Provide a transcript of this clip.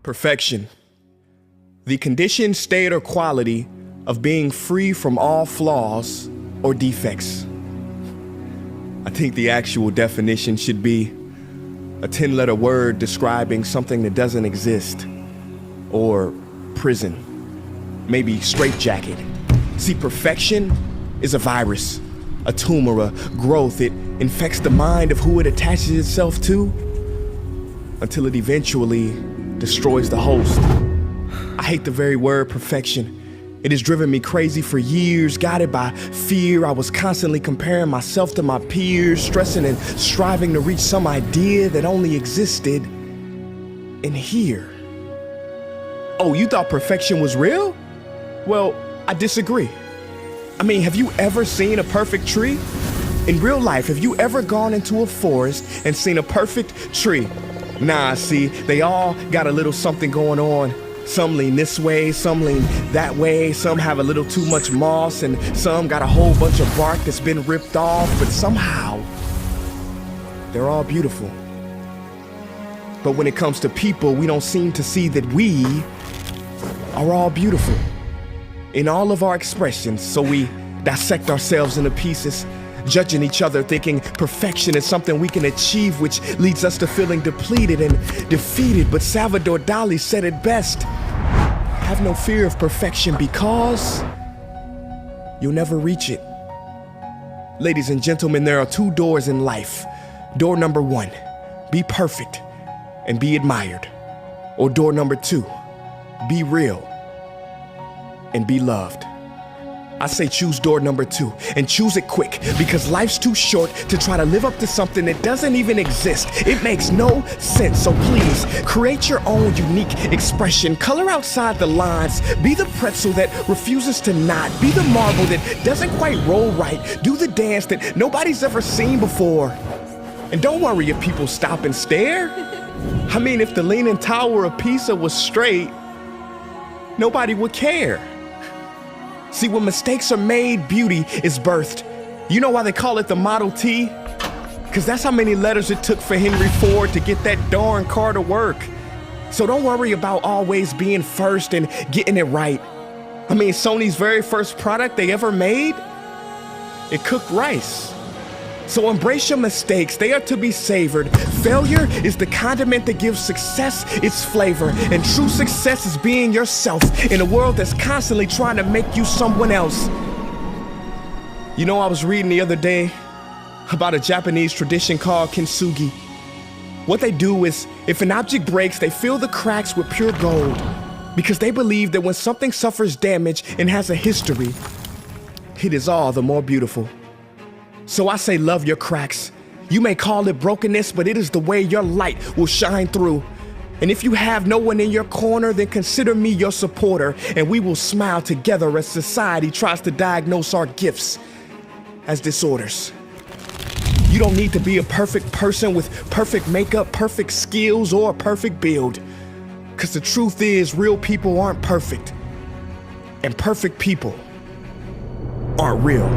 Perfection. The condition, state, or quality of being free from all flaws or defects. I think the actual definition should be a 10-letter word describing something that doesn't exist. Or prison. Maybe straitjacket. See, perfection is a virus, a tumor, a growth. It infects the mind of who it attaches itself to until it eventually destroys the host. I hate the very word perfection. It has driven me crazy for years, guided by fear. I was constantly comparing myself to my peers, stressing and striving to reach some idea that only existed in here. Oh, you thought perfection was real? Well, I disagree. I mean, have you ever seen a perfect tree? In real life, have you ever gone into a forest and seen a perfect tree? Nah, see, they all got a little something going on. Some lean this way, some lean that way, some have a little too much moss, and some got a whole bunch of bark that's been ripped off, but somehow, they're all beautiful. But when it comes to people, we don't seem to see that we are all beautiful in all of our expressions, so we dissect ourselves into pieces, judging each other, thinking perfection is something we can achieve, which leads us to feeling depleted and defeated. But Salvador Dali said it best: have no fear of perfection because you'll never reach it. Ladies and gentlemen, there are two doors in life. Door number one, be perfect and be admired. Or door number two, be real and be loved. I say choose door number two, and choose it quick, because life's too short to try to live up to something that doesn't even exist. It makes no sense, so please create your own unique expression. Color outside the lines. Be the pretzel that refuses to knot. Be the marble that doesn't quite roll right. Do the dance that nobody's ever seen before. And don't worry if people stop and stare. I mean, if the Leaning Tower of Pisa was straight, nobody would care. See, when mistakes are made, beauty is birthed. You know why they call it the Model T? Because that's how many letters it took for Henry Ford to get that darn car to work. So don't worry about always being first and getting it right. I mean, Sony's very first product they ever made, it cooked rice. So embrace your mistakes, they are to be savored. Failure is the condiment that gives success its flavor. And true success is being yourself in a world that's constantly trying to make you someone else. You know, I was reading the other day about a Japanese tradition called kintsugi. What they do is, if an object breaks, they fill the cracks with pure gold, because they believe that when something suffers damage and has a history, it is all the more beautiful. So I say love your cracks. You may call it brokenness, but it is the way your light will shine through. And if you have no one in your corner, then consider me your supporter, and we will smile together as society tries to diagnose our gifts as disorders. You don't need to be a perfect person with perfect makeup, perfect skills, or a perfect build. Because the truth is, real people aren't perfect. And perfect people aren't real.